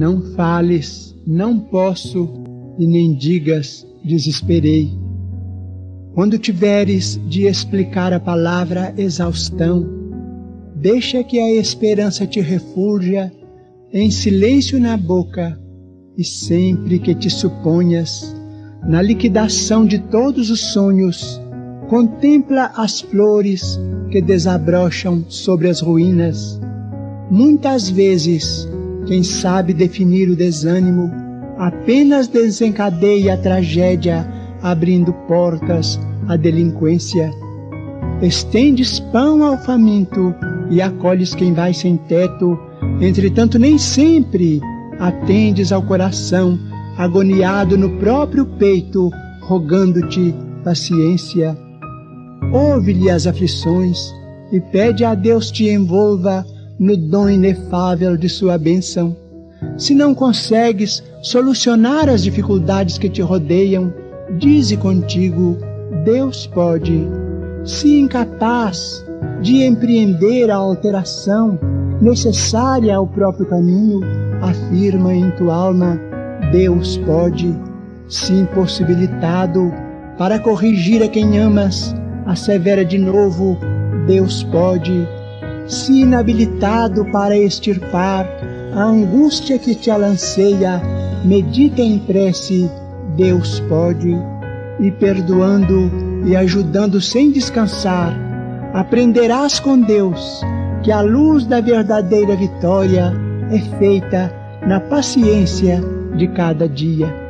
Não fales, não posso, e nem digas, desesperei. Quando tiveres de explicar a palavra exaustão, deixa que a esperança te refulja em silêncio na boca, e sempre que te suponhas na liquidação de todos os sonhos, contempla as flores que desabrocham sobre as ruínas. Muitas vezes, quem sabe definir o desânimo, apenas desencadeia a tragédia, abrindo portas à delinquência. Estendes pão ao faminto e acolhes quem vai sem teto, entretanto nem sempre atendes ao coração, agoniado no próprio peito, rogando-te paciência. Ouve-lhe as aflições e pede a Deus te envolva no dom inefável de sua bênção. Se não consegues solucionar as dificuldades que te rodeiam, dize contigo, Deus pode. Se incapaz de empreender a alteração necessária ao próprio caminho, afirma em tua alma, Deus pode. Se impossibilitado para corrigir a quem amas, assevera de novo, Deus pode. Se inabilitado para extirpar a angústia que te alanceia, medita em prece, Deus pode. E perdoando e ajudando sem descansar, aprenderás com Deus que a luz da verdadeira vitória é feita na paciência de cada dia.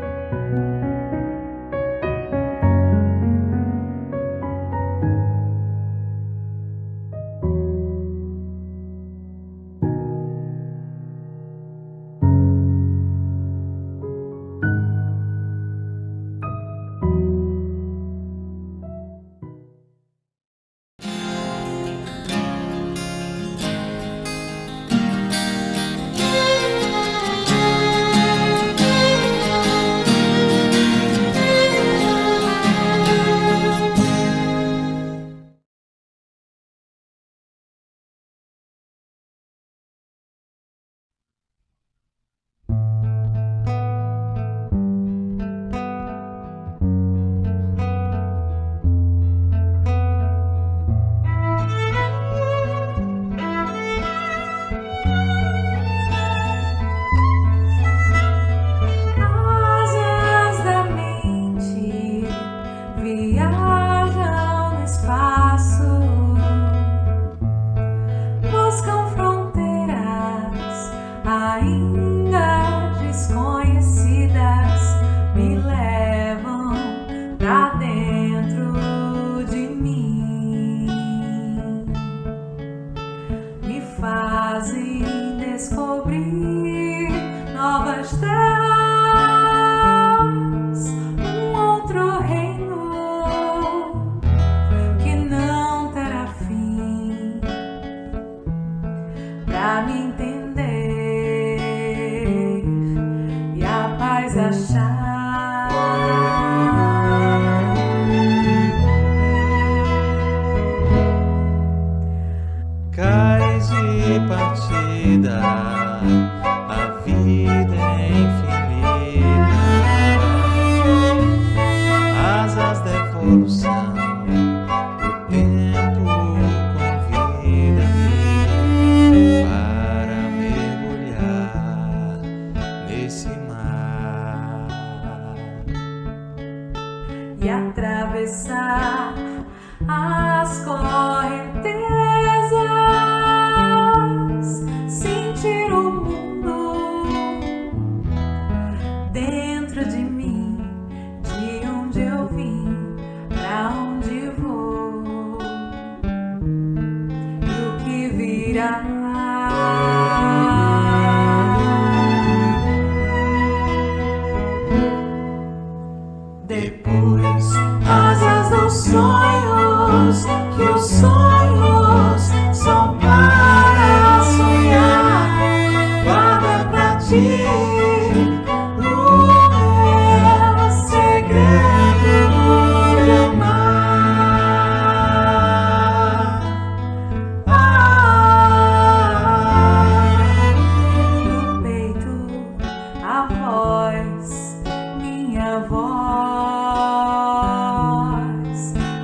a voz, minha voz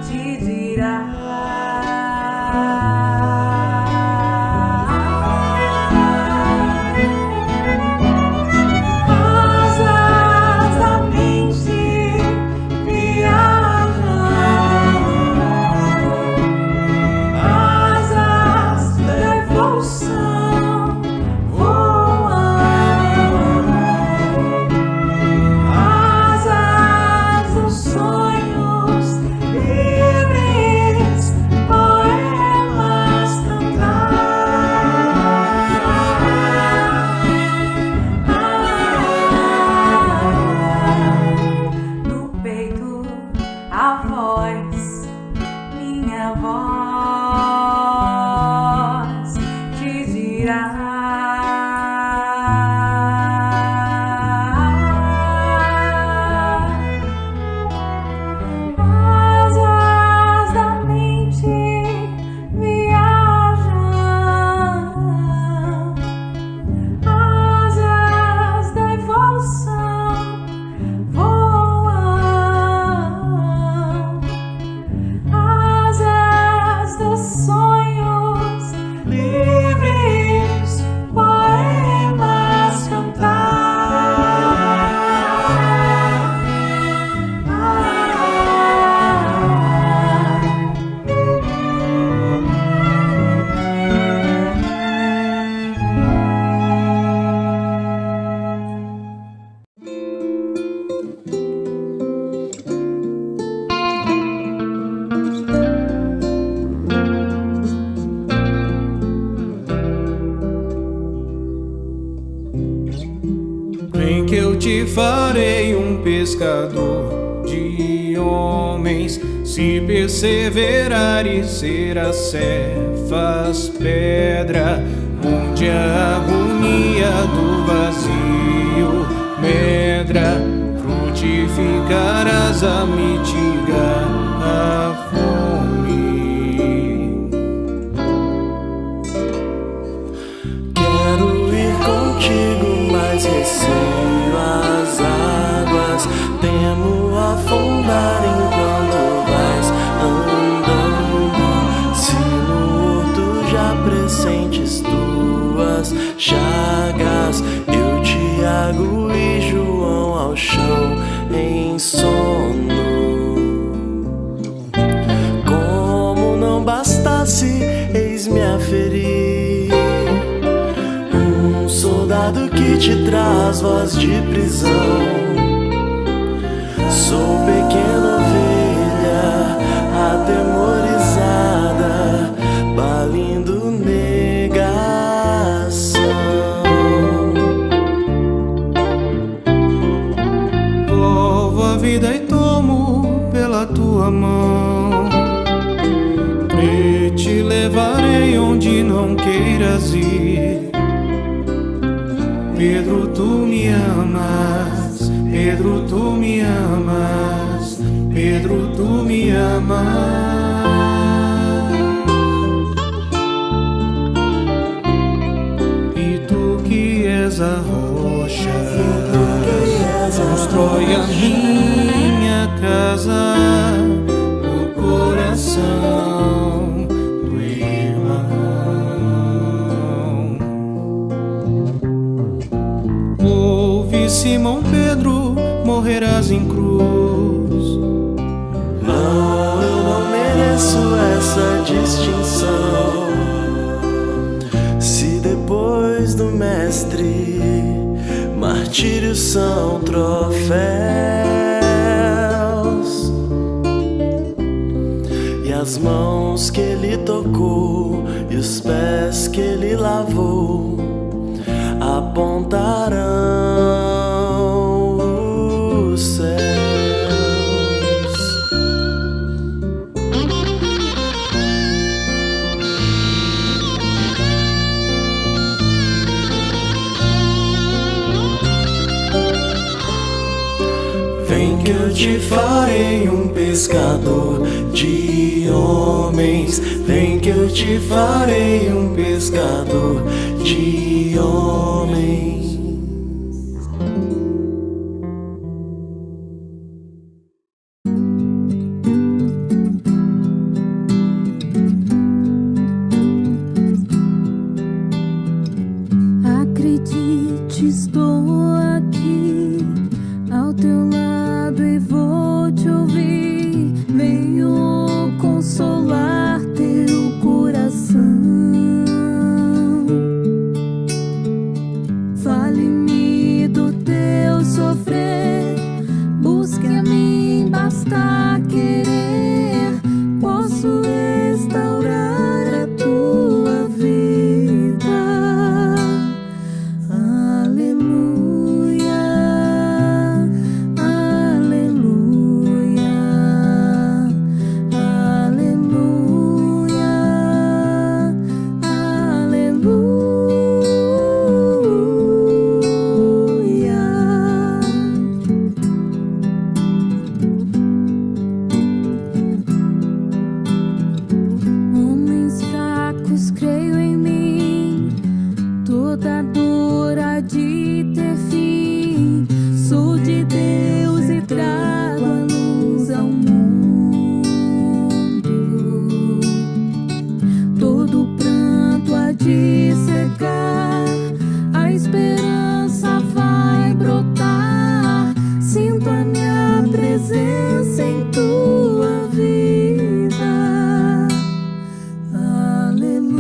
te dirá. A voz, minha voz te dirá. Asas da mente viajam, asas da evolução voam, asas dos sonhos livres, poemas cantar. Vem que eu te farei um pescador de homens. Se perseverares, serás Cefas, pedra, onde a agonia do vazio medra, frutificarás a mitigar a fome. Quero ir contigo, mas receio as águas. Temo afundar enquanto vais andando. Se no horto já pressentes tuas chagas, eu, Tiago e João ao chão em sono. Como não bastasse, eis-me a ferir um soldado que te traz voz de prisão. Sou pequena ovelha atemorizada, balindo negação. Louvo a vida e tomo pela tua mão. E te levarei onde não queiras ir. Pedro, tu me amas. Pedro, tu me amas. Pedro, tu me amas. E tu que és a rocha, constrói a minha casa no coração do irmão. Ouve, Simão Pedro, morrerás em cruz. Não, eu não mereço essa distinção. Se depois do mestre martírios são troféus, e as mãos que ele tocou e os pés que ele lavou apontarão os céus. Vem que eu te farei um pescador de homens. Vem que eu te farei um pescador de homens. basta querer, posso restaurar a tua vida. Aleluia, aleluia, aleluia, aleluia. Homens fracos, creio em mim, toda dor há de ter fim. Sou de Deus e trago a luz ao mundo. Todo pranto há de secar, a esperança vai brotar. Sinto a minha presença em tua vida. Aleluia,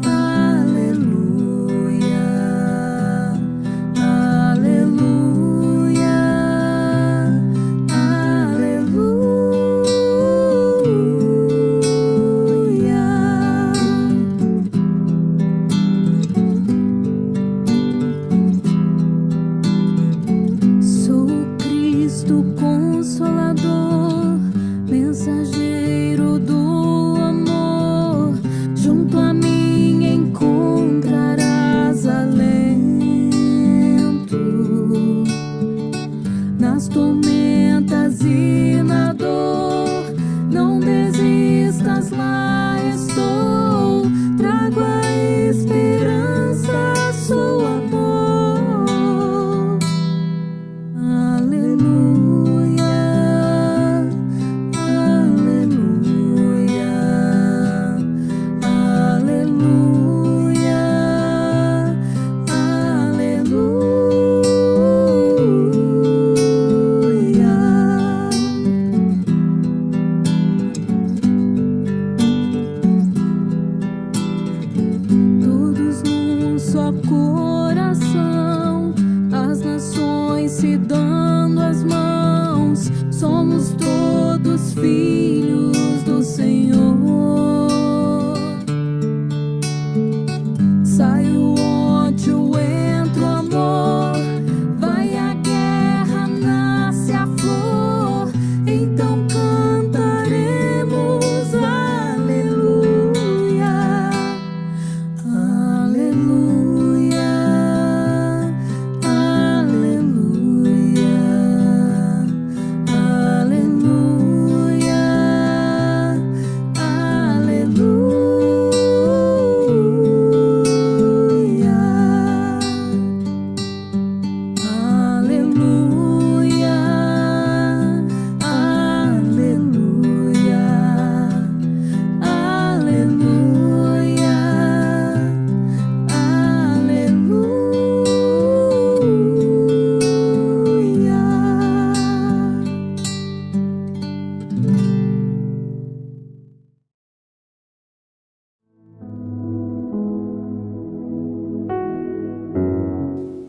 aleluia, aleluia, aleluia. Sou Cristo Consolador, mensageiro do amor. Junto a mim encontrarás alento. Nas tormentas e na dor, não desistas, lá estou. Trago a esperança, sou amor. Aleluia, aleluia, aleluia, todos num só coração, as nações se dando as mãos, somos todos filhos do Senhor. Sai o ódio, entra o amor, vai a guerra, nasce a flor, então cantaremos aleluia, aleluia, aleluia, aleluia,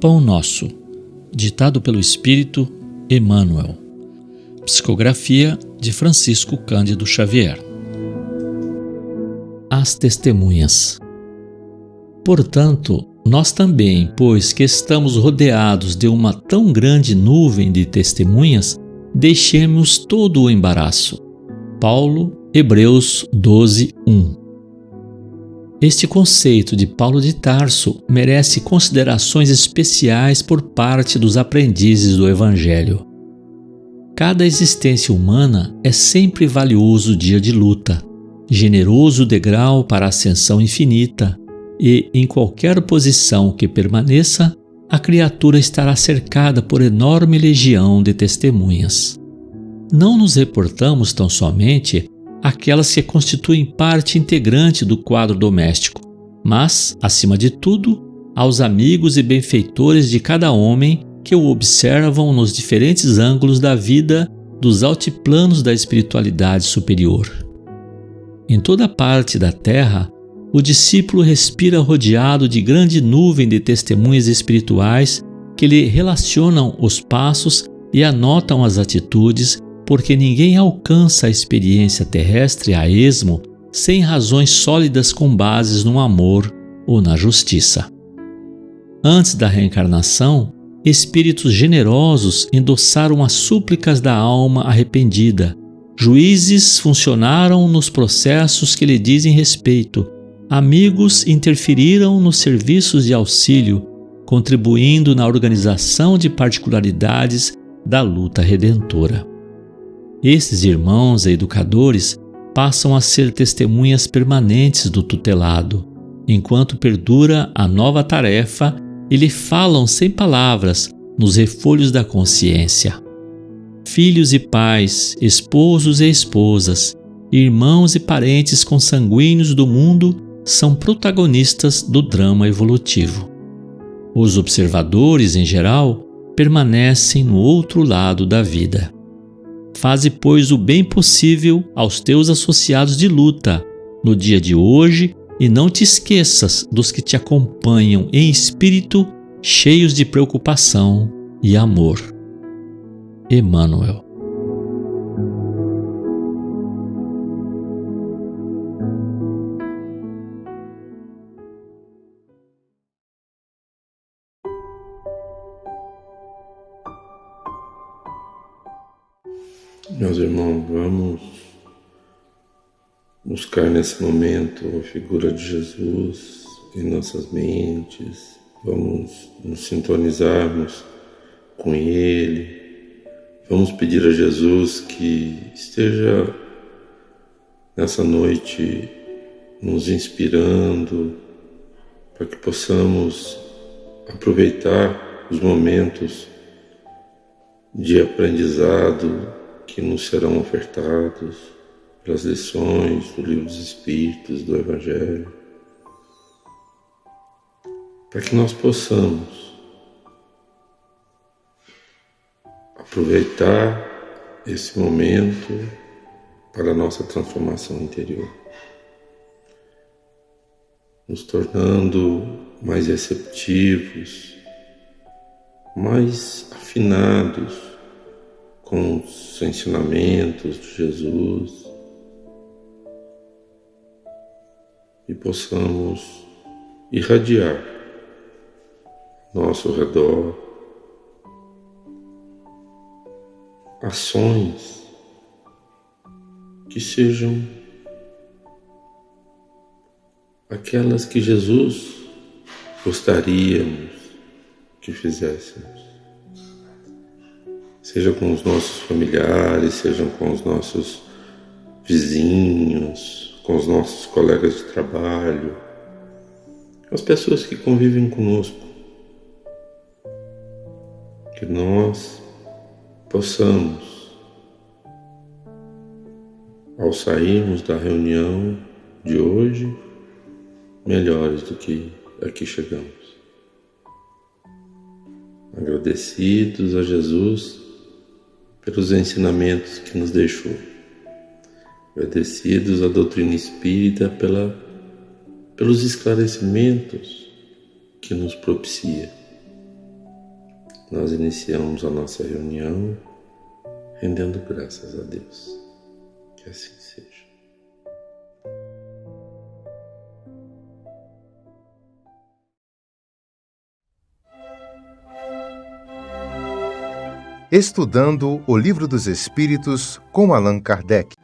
Pão Nosso, ditado pelo Espírito Emmanuel. Psicografia de Francisco Cândido Xavier. As testemunhas. Portanto, nós também, pois que estamos rodeados de uma tão grande nuvem de testemunhas, deixemos todo o embaraço. Paulo, Hebreus 12:1. Este conceito de Paulo de Tarso merece considerações especiais por parte dos aprendizes do Evangelho. Cada existência humana é sempre valioso dia de luta, generoso degrau para a ascensão infinita, e, em qualquer posição que permaneça, a criatura estará cercada por enorme legião de testemunhas. Não nos reportamos tão somente aquelas que constituem parte integrante do quadro doméstico, mas, acima de tudo, aos amigos e benfeitores de cada homem que o observam nos diferentes ângulos da vida dos altiplanos da espiritualidade superior. Em toda parte da terra, o discípulo respira rodeado de grande nuvem de testemunhas espirituais que lhe relacionam os passos e anotam as atitudes, porque ninguém alcança a experiência terrestre a esmo sem razões sólidas com bases no amor ou na justiça. Antes da reencarnação, espíritos generosos endossaram as súplicas da alma arrependida. Juízes funcionaram nos processos que lhe dizem respeito. Amigos interferiram nos serviços de auxílio, contribuindo na organização de particularidades da luta redentora. Esses irmãos e educadores passam a ser testemunhas permanentes do tutelado, enquanto perdura a nova tarefa e lhe falam sem palavras nos refolhos da consciência. Filhos e pais, esposos e esposas, irmãos e parentes consanguíneos do mundo são protagonistas do drama evolutivo. Os observadores, em geral, permanecem no outro lado da vida. Faze, pois, o bem possível aos teus associados de luta no dia de hoje e não te esqueças dos que te acompanham em espírito, cheios de preocupação e amor. Emmanuel. Meus irmãos, vamos buscar nesse momento a figura de Jesus em nossas mentes, vamos nos sintonizarmos com Ele, vamos pedir a Jesus que esteja nessa noite nos inspirando para que possamos aproveitar os momentos de aprendizado que nos serão ofertados pelas lições do Livro dos Espíritos, do Evangelho, para que nós possamos aproveitar esse momento para a nossa transformação interior, nos tornando mais receptivos, mais afinados com os ensinamentos de Jesus e possamos irradiar ao nosso redor ações que sejam aquelas que Jesus gostaríamos que fizéssemos. Seja com os nossos familiares, sejam com os nossos vizinhos, com os nossos colegas de trabalho, com as pessoas que convivem conosco. Que nós possamos, ao sairmos da reunião de hoje, melhores do que aqui chegamos. Agradecidos a Jesus pelos ensinamentos que nos deixou. Agradecidos à doutrina espírita pelos esclarecimentos que nos propicia. Nós iniciamos a nossa reunião rendendo graças a Deus. Que assim seja. Estudando o Livro dos Espíritos com Allan Kardec.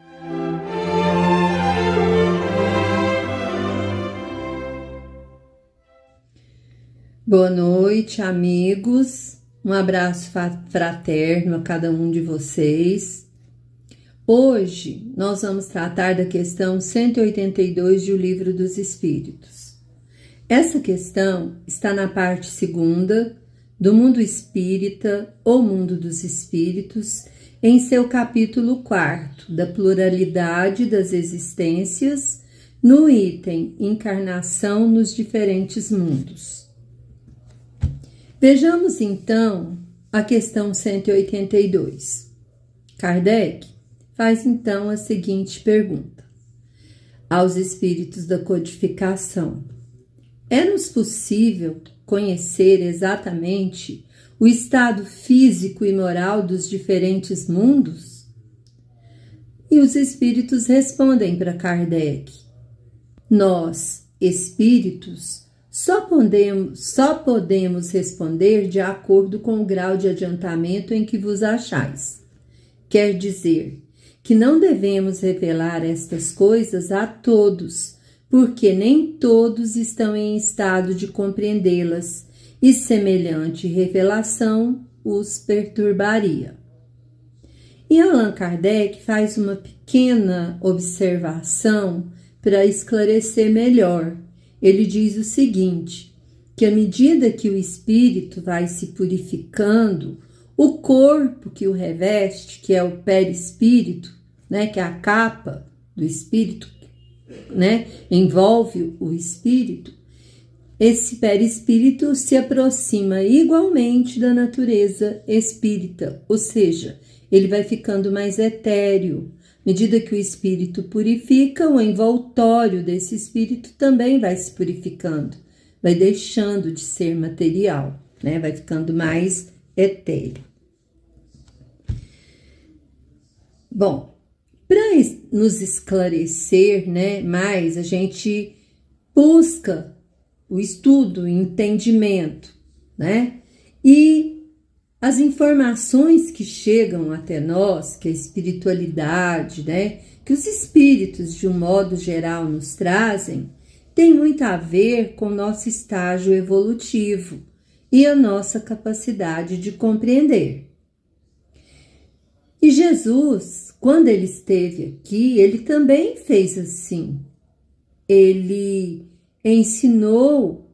Boa noite, amigos. Um abraço fraterno a cada um de vocês. Hoje nós vamos tratar da questão 182 do Livro dos Espíritos. Essa questão está na parte 2ª do Mundo Espírita ou Mundo dos Espíritos, em seu capítulo 4º, da pluralidade das existências, no item Encarnação nos diferentes mundos. Vejamos então a questão 182. Kardec faz então a seguinte pergunta: aos espíritos da codificação, é-nos possível conhecer exatamente o estado físico e moral dos diferentes mundos? E os espíritos respondem para Kardec: nós, espíritos, só podemos responder de acordo com o grau de adiantamento em que vos achais. Quer dizer que não devemos revelar estas coisas a todos, porque nem todos estão em estado de compreendê-las, e semelhante revelação os perturbaria. E Allan Kardec faz uma pequena observação para esclarecer melhor. Ele diz o seguinte, que à medida que o espírito vai se purificando, o corpo que o reveste, que é o perispírito, né, que é a capa do espírito, né, envolve o espírito, esse perispírito se aproxima igualmente da natureza espírita, ou seja, ele vai ficando mais etéreo. À medida que o espírito purifica, o envoltório desse espírito também vai se purificando, vai deixando de ser material, né? Vai ficando mais etéreo. Bom, para nos esclarecer, né, mais, a gente busca o estudo, o entendimento, né? E as informações que chegam até nós, que a espiritualidade, né, que os espíritos, de um modo geral, nos trazem, tem muito a ver com o nosso estágio evolutivo e a nossa capacidade de compreender. E Jesus, quando ele esteve aqui, ele também fez assim. Ele ensinou,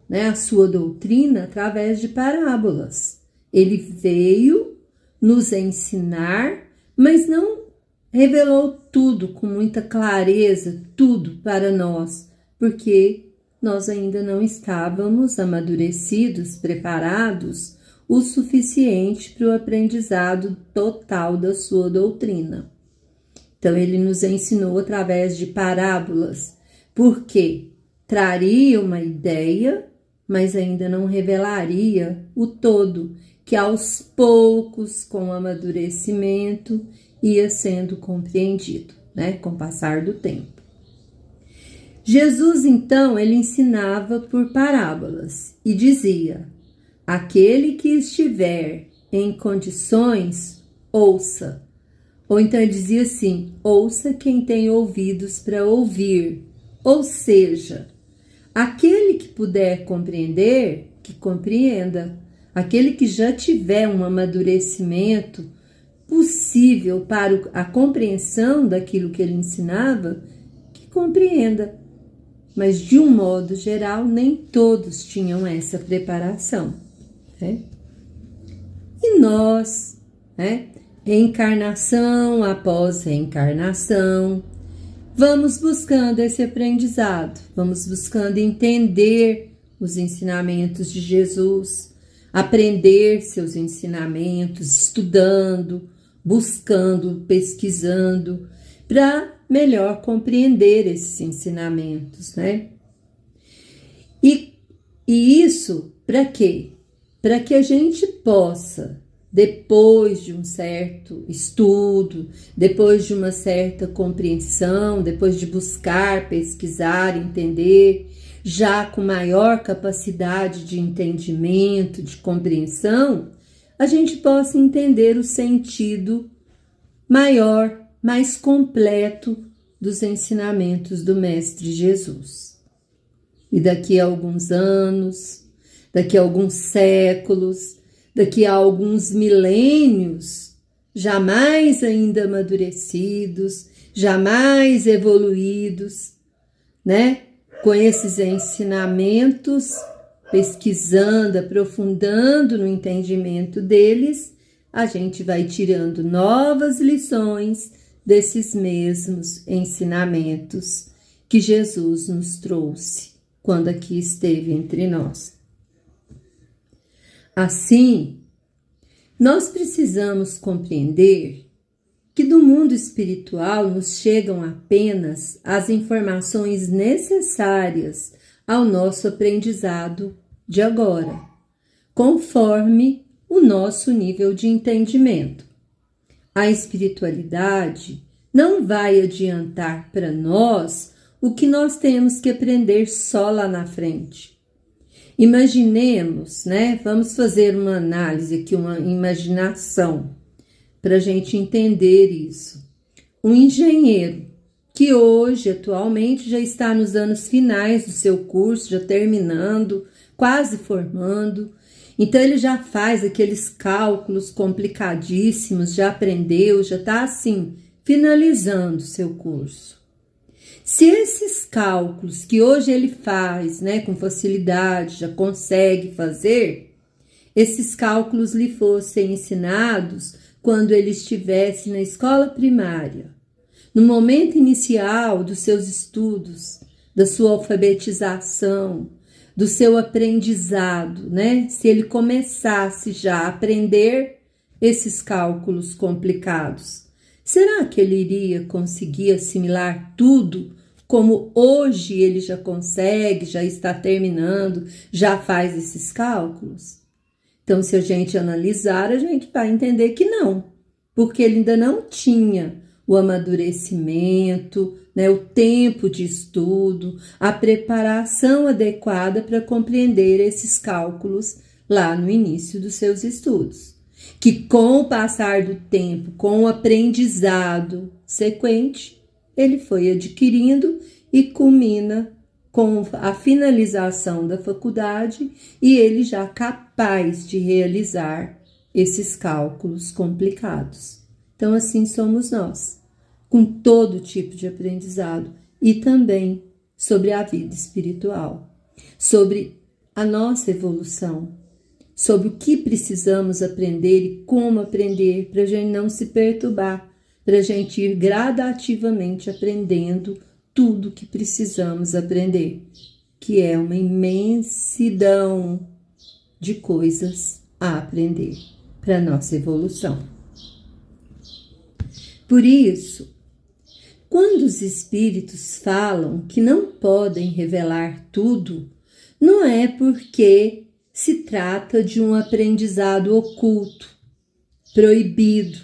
né, a sua doutrina através de parábolas. Ele veio nos ensinar, mas não revelou tudo com muita clareza, tudo para nós, porque nós ainda não estávamos amadurecidos, preparados o suficiente para o aprendizado total da sua doutrina. Então, ele nos ensinou através de parábolas, porque traria uma ideia, mas ainda não revelaria o todo, que aos poucos, com o amadurecimento, ia sendo compreendido, né, com o passar do tempo. Jesus, então, ele ensinava por parábolas e dizia: aquele que estiver em condições, ouça. Ou então ele dizia assim: ouça quem tem ouvidos para ouvir. Ou seja, aquele que puder compreender, que compreenda. Aquele que já tiver um amadurecimento possível para a compreensão daquilo que ele ensinava, que compreenda. Mas, de um modo geral, nem todos tinham essa preparação, né? E nós, né, reencarnação após reencarnação, vamos buscando esse aprendizado, vamos buscando entender os ensinamentos de Jesus, aprender seus ensinamentos, estudando, buscando, pesquisando, para melhor compreender esses ensinamentos, né? E isso para quê? Para que a gente possa, depois de um certo estudo, depois de uma certa compreensão, depois de buscar, pesquisar, entender, já com maior capacidade de entendimento, de compreensão, a gente possa entender o sentido maior, mais completo dos ensinamentos do Mestre Jesus. E daqui a alguns anos, daqui a alguns séculos, daqui a alguns milênios, jamais ainda amadurecidos, jamais evoluídos, né? Com esses ensinamentos, pesquisando, aprofundando no entendimento deles, a gente vai tirando novas lições desses mesmos ensinamentos que Jesus nos trouxe quando aqui esteve entre nós. Assim, nós precisamos compreender que do mundo espiritual nos chegam apenas as informações necessárias ao nosso aprendizado de agora, conforme o nosso nível de entendimento. A espiritualidade não vai adiantar para nós o que nós temos que aprender só lá na frente. Imaginemos, né? Vamos fazer uma análise aqui, uma imaginação, para a gente entender isso. Um engenheiro que hoje, atualmente, já está nos anos finais do seu curso, já terminando, quase formando. Então, ele já faz aqueles cálculos complicadíssimos, já aprendeu, já está assim, finalizando o seu curso. Se esses cálculos que hoje ele faz, né, com facilidade, já consegue fazer, esses cálculos lhe fossem ensinados quando ele estivesse na escola primária, no momento inicial dos seus estudos, da sua alfabetização, do seu aprendizado, né? Se ele começasse já a aprender esses cálculos complicados, será que ele iria conseguir assimilar tudo como hoje ele já consegue, já está terminando, já faz esses cálculos? Então, se a gente analisar, a gente vai entender que não, porque ele ainda não tinha o amadurecimento, né, o tempo de estudo, a preparação adequada para compreender esses cálculos lá no início dos seus estudos. Que com o passar do tempo, com o aprendizado sequente, ele foi adquirindo e culmina com a finalização da faculdade e ele já capaz de realizar esses cálculos complicados. Então, assim somos nós, com todo tipo de aprendizado e também sobre a vida espiritual, sobre a nossa evolução, sobre o que precisamos aprender e como aprender para a gente não se perturbar, para a gente ir gradativamente aprendendo tudo que precisamos aprender, que é uma imensidão de coisas a aprender para a nossa evolução. Por isso, quando os espíritos falam que não podem revelar tudo, não é porque se trata de um aprendizado oculto, proibido,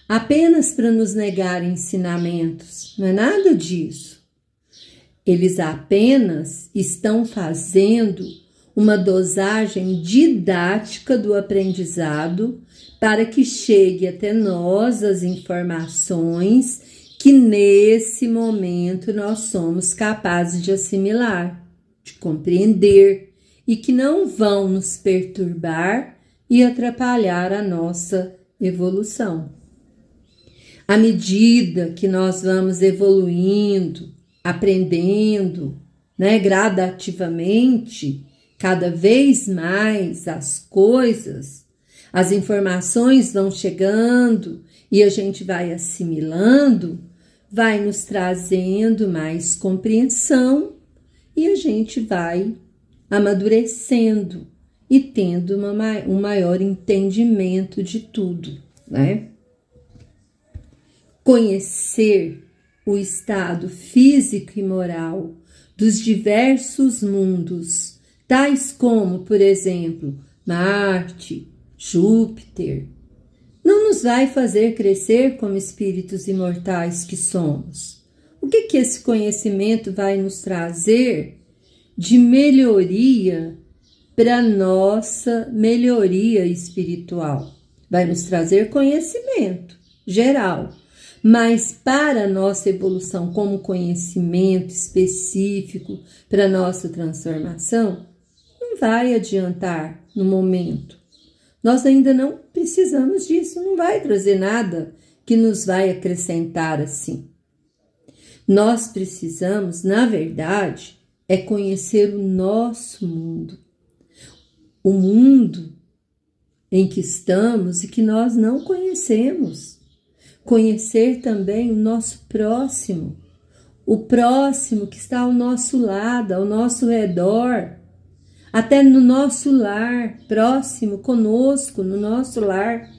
apenas para nos negar ensinamentos. Não é nada disso. Eles apenas estão fazendo uma dosagem didática do aprendizado para que chegue até nós as informações que nesse momento nós somos capazes de assimilar, de compreender e que não vão nos perturbar e atrapalhar a nossa evolução. À medida que nós vamos evoluindo, aprendendo, né, gradativamente, cada vez mais as coisas, as informações vão chegando e a gente vai assimilando, vai nos trazendo mais compreensão e a gente vai amadurecendo e tendo um maior entendimento de tudo, né? Conhecer o estado físico e moral dos diversos mundos, tais como, por exemplo, Marte, Júpiter, não nos vai fazer crescer como espíritos imortais que somos. O que esse conhecimento vai nos trazer de melhoria para a nossa melhoria espiritual? Vai nos trazer conhecimento geral, mas para a nossa evolução como conhecimento específico para a nossa transformação, não vai adiantar no momento. Nós ainda não precisamos disso, não vai trazer nada que nos vai acrescentar assim. Nós precisamos, na verdade, é conhecer o nosso mundo. O mundo em que estamos e que nós não conhecemos. Conhecer também o nosso próximo, o próximo que está ao nosso lado, ao nosso redor, até no nosso lar, próximo conosco, no nosso lar.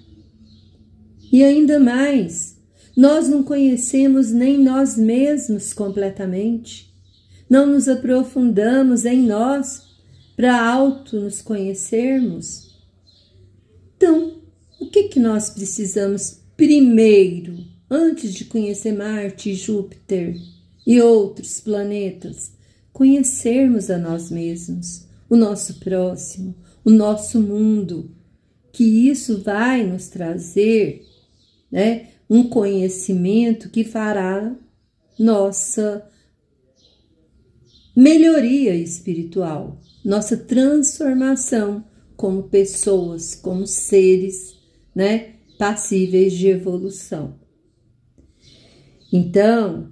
E ainda mais, nós não conhecemos nem nós mesmos completamente, não nos aprofundamos em nós para auto nos conhecermos. Então, o que nós precisamos primeiro, antes de conhecer Marte e Júpiter e outros planetas? Conhecermos a nós mesmos, o nosso próximo, o nosso mundo, que isso vai nos trazer, né, um conhecimento que fará nossa melhoria espiritual, nossa transformação como pessoas, como seres, né, passíveis de evolução. Então,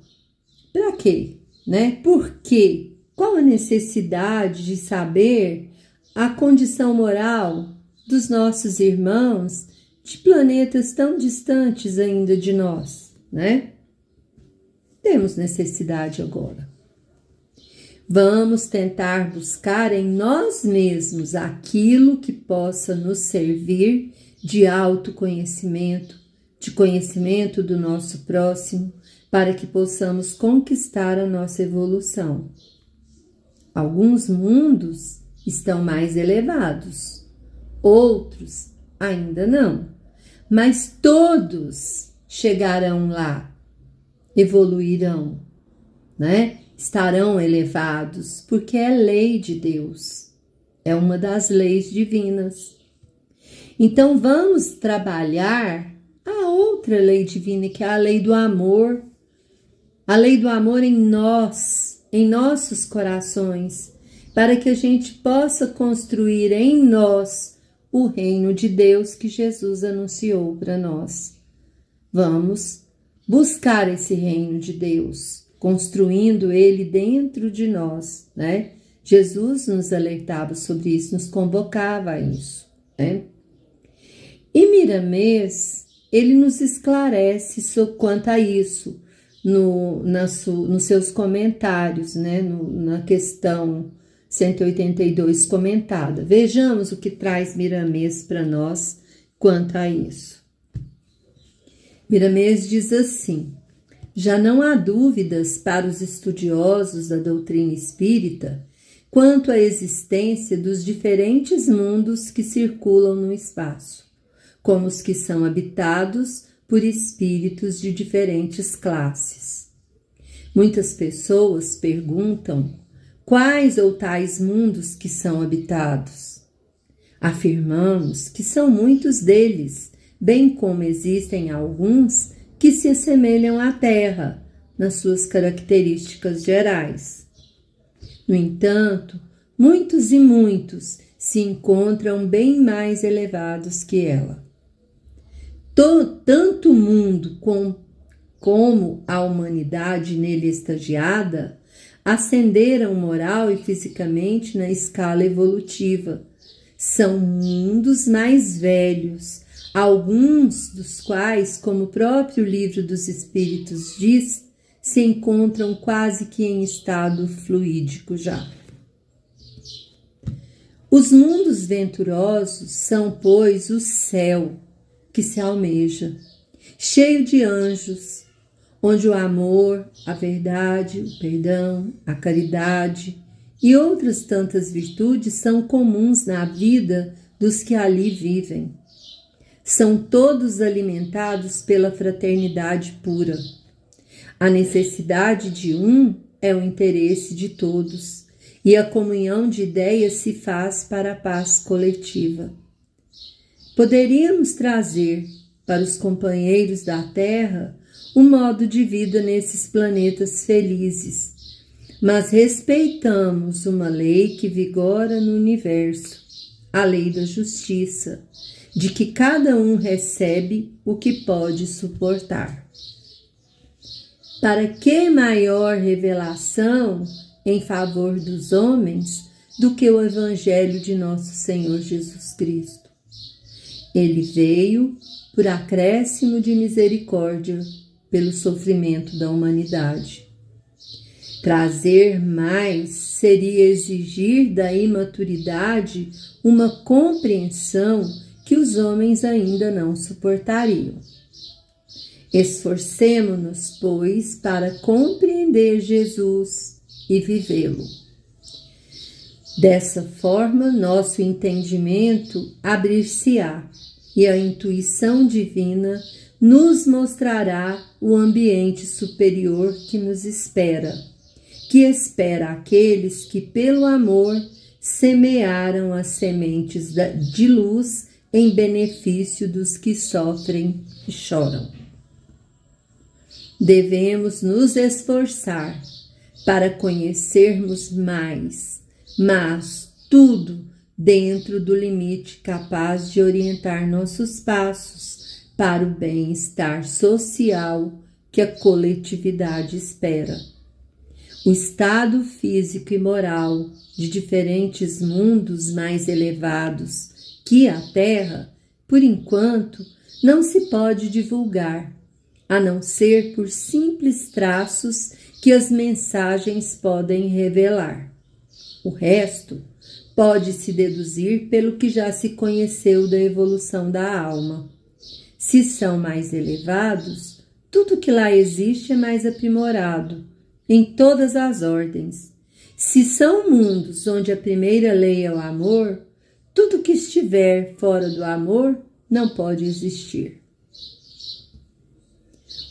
para quê? Né? Por quê? Qual a necessidade de saber a condição moral dos nossos irmãos de planetas tão distantes ainda de nós, né? Temos necessidade agora. Vamos tentar buscar em nós mesmos aquilo que possa nos servir de autoconhecimento, de conhecimento do nosso próximo, para que possamos conquistar a nossa evolução. Alguns mundos estão mais elevados, outros ainda não, mas todos chegarão lá, evoluirão, né? Estarão elevados, porque é lei de Deus, é uma das leis divinas. Então vamos trabalhar a outra lei divina, que é a lei do amor em nós, em nossos corações, para que a gente possa construir em nós o reino de Deus que Jesus anunciou para nós. Vamos buscar esse reino de Deus, construindo ele dentro de nós, né? Jesus nos alertava sobre isso, nos convocava a isso, né? E Miramês, ele nos esclarece quanto a isso nos seus comentários, né? Na questão 182 comentada. Vejamos o que traz Miramês para nós quanto a isso. Miramês diz assim: já não há dúvidas para os estudiosos da doutrina espírita quanto à existência dos diferentes mundos que circulam no espaço, como os que são habitados por espíritos de diferentes classes. Muitas pessoas perguntam quais ou tais mundos que são habitados. Afirmamos que são muitos deles, bem como existem alguns que se assemelham à Terra nas suas características gerais. No entanto, muitos e muitos se encontram bem mais elevados que ela. Tanto o mundo como a humanidade nele estagiada ascenderam moral e fisicamente na escala evolutiva. São mundos mais velhos, alguns dos quais, como o próprio Livro dos Espíritos diz, se encontram quase que em estado fluídico já. Os mundos venturosos são, pois, o céu que se almeja, cheio de anjos, onde o amor, a verdade, o perdão, a caridade e outras tantas virtudes são comuns na vida dos que ali vivem. São todos alimentados pela fraternidade pura. A necessidade de um é o interesse de todos, e a comunhão de ideias se faz para a paz coletiva. Poderíamos trazer para os companheiros da Terra um modo de vida nesses planetas felizes, mas respeitamos uma lei que vigora no universo, a lei da justiça, de que cada um recebe o que pode suportar. Para que maior revelação em favor dos homens do que o Evangelho de nosso Senhor Jesus Cristo? Ele veio por acréscimo de misericórdia pelo sofrimento da humanidade. Trazer mais seria exigir da imaturidade uma compreensão que os homens ainda não suportariam. Esforcemo-nos, pois, para compreender Jesus e vivê-lo. Dessa forma, nosso entendimento abrir-se-á e a intuição divina nos mostrará o ambiente superior que nos espera, que espera aqueles que, pelo amor, semearam as sementes de luz em benefício dos que sofrem e choram. Devemos nos esforçar para conhecermos mais, mas tudo dentro do limite capaz de orientar nossos passos para o bem-estar social que a coletividade espera. O estado físico e moral de diferentes mundos mais elevados que a Terra, por enquanto, não se pode divulgar, a não ser por simples traços que as mensagens podem revelar. O resto pode-se deduzir pelo que já se conheceu da evolução da alma. Se são mais elevados, tudo que lá existe é mais aprimorado, em todas as ordens. Se são mundos onde a primeira lei é o amor, tudo que estiver fora do amor não pode existir.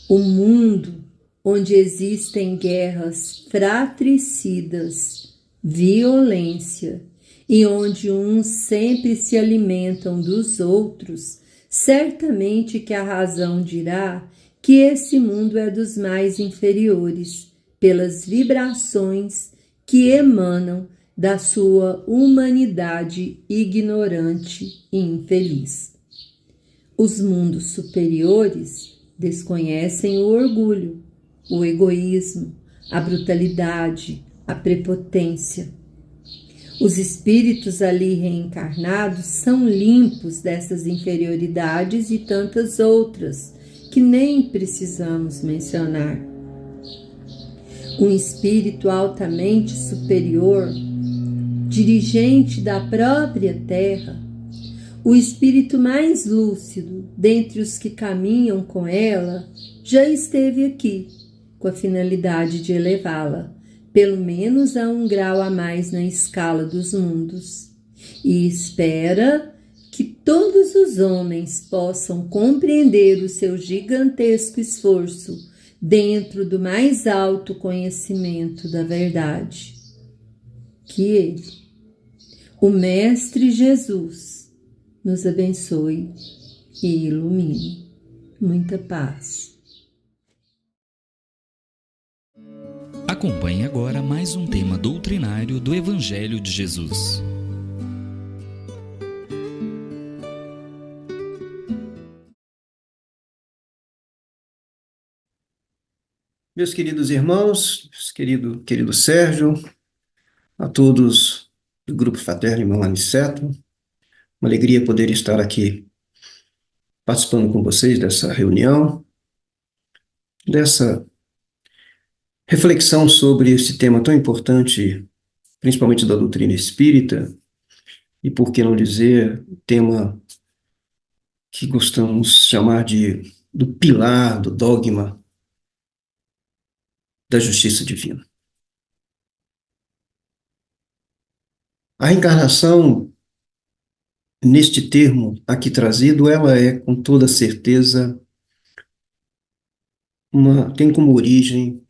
O mundo onde existem guerras fratricidas, violência, e onde uns sempre se alimentam dos outros, certamente que a razão dirá que esse mundo é dos mais inferiores, pelas vibrações que emanam da sua humanidade ignorante e infeliz. Os mundos superiores desconhecem o orgulho, o egoísmo, a brutalidade, a prepotência. Os espíritos ali reencarnados são limpos dessas inferioridades e tantas outras que nem precisamos mencionar. Um espírito altamente superior, dirigente da própria Terra, o espírito mais lúcido dentre os que caminham com ela, já esteve aqui, com a finalidade de elevá-la, pelo menos a um grau a mais na escala dos mundos, e espera que todos os homens possam compreender o seu gigantesco esforço dentro do mais alto conhecimento da verdade. Que Ele, o Mestre Jesus, nos abençoe e ilumine. Muita paz. Acompanhe agora mais um tema doutrinário do Evangelho de Jesus. Meus queridos irmãos, querido Sérgio, a todos do Grupo Fraterno Irmão Aniceto, uma alegria poder estar aqui participando com vocês dessa reunião, dessa reflexão sobre esse tema tão importante, principalmente da doutrina espírita, e por que não dizer, tema que gostamos de chamar do pilar do dogma da justiça divina. A reencarnação, neste termo aqui trazido, ela é, com toda certeza, tem como origem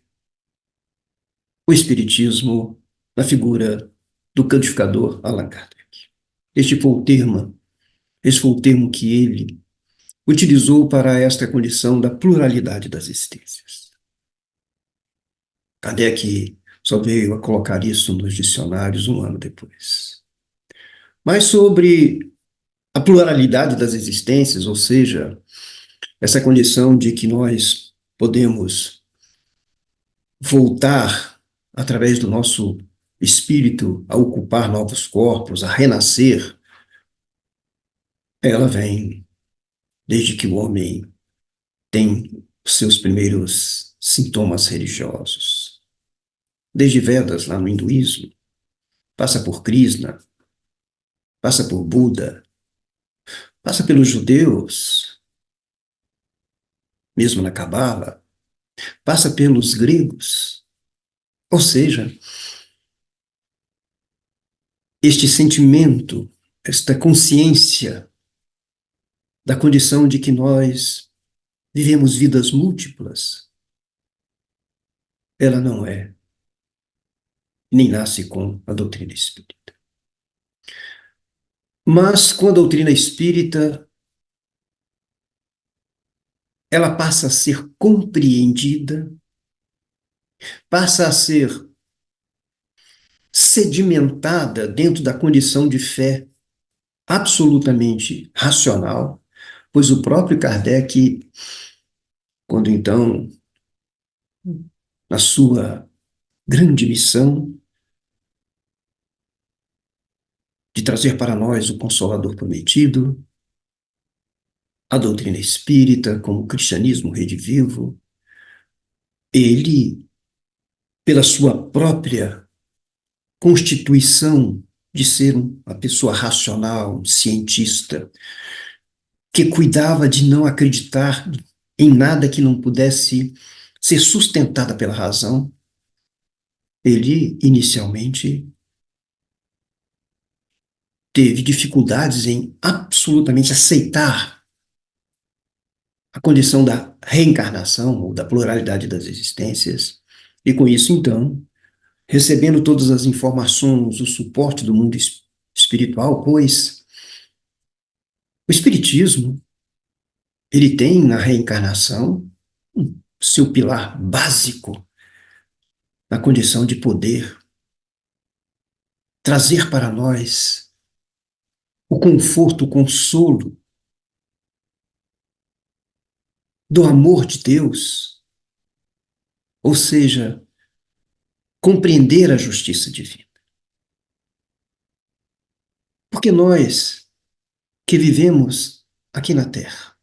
o Espiritismo na figura do codificador Allan Kardec. Esse foi o termo que ele utilizou para esta condição da pluralidade das existências. Kardec só veio a colocar isso nos dicionários um ano depois. Mas sobre a pluralidade das existências, ou seja, essa condição de que nós podemos voltar, através do nosso espírito, a ocupar novos corpos, a renascer, ela vem desde que o homem tem os seus primeiros sintomas religiosos. Desde Vedas, lá no hinduísmo, passa por Krishna, passa por Buda, passa pelos judeus, mesmo na Cabala, passa pelos gregos. Ou seja, este sentimento, esta consciência da condição de que nós vivemos vidas múltiplas, ela não é, nem nasce com a doutrina espírita. Mas com a doutrina espírita, ela passa a ser compreendida, passa a ser sedimentada dentro da condição de fé absolutamente racional, pois o próprio Kardec, quando então, na sua grande missão de trazer para nós o Consolador prometido, a doutrina espírita como o cristianismo redivivo, ele, pela sua própria constituição de ser uma pessoa racional, um cientista, que cuidava de não acreditar em nada que não pudesse ser sustentada pela razão, ele inicialmente teve dificuldades em absolutamente aceitar a condição da reencarnação ou da pluralidade das existências, e com isso, então, recebendo todas as informações, o suporte do mundo espiritual, pois o espiritismo, ele tem na reencarnação seu pilar básico na condição de poder trazer para nós o conforto, o consolo do amor de Deus, ou seja, compreender a justiça divina. Porque nós que vivemos aqui na Terra,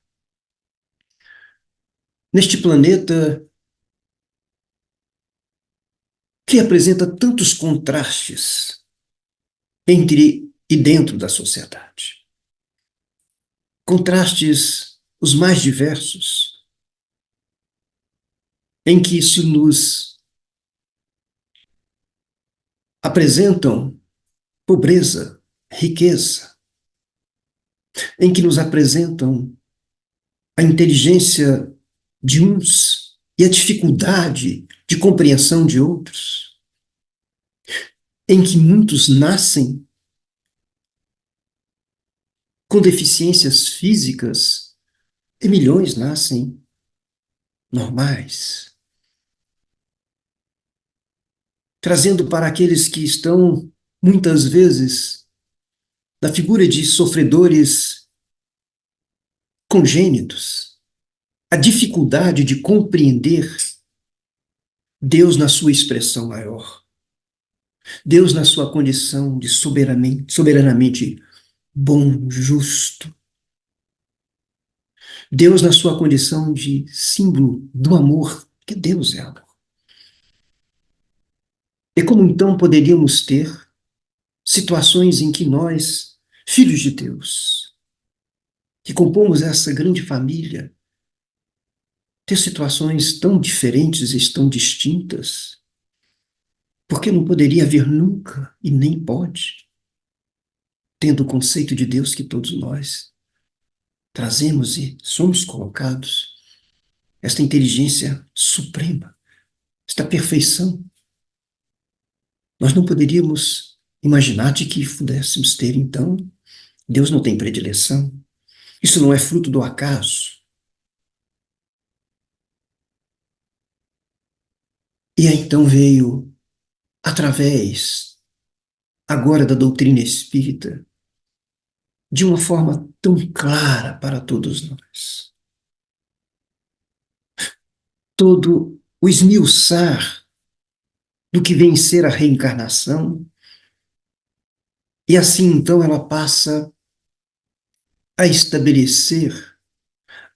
neste planeta que apresenta tantos contrastes entre e dentro da sociedade, contrastes os mais diversos, em que se nos apresentam pobreza, riqueza, em que nos apresentam a inteligência de uns e a dificuldade de compreensão de outros, em que muitos nascem com deficiências físicas e milhões nascem normais, trazendo para aqueles que estão, muitas vezes, na figura de sofredores congênitos, a dificuldade de compreender Deus na sua expressão maior, Deus na sua condição de soberanamente bom, justo, Deus na sua condição de símbolo do amor, que Deus é amor. E como então poderíamos ter situações em que nós, filhos de Deus, que compomos essa grande família, ter situações tão diferentes e tão distintas? Porque não poderia haver nunca, e nem pode, tendo o conceito de Deus que todos nós trazemos e somos colocados, esta inteligência suprema, esta perfeição. Nós não poderíamos imaginar de que pudéssemos ter, então, Deus não tem predileção. Isso não é fruto do acaso. E aí então veio, através, agora da doutrina espírita, de uma forma tão clara para todos nós, todo o esmiuçar do que vem ser a reencarnação, e assim então ela passa a estabelecer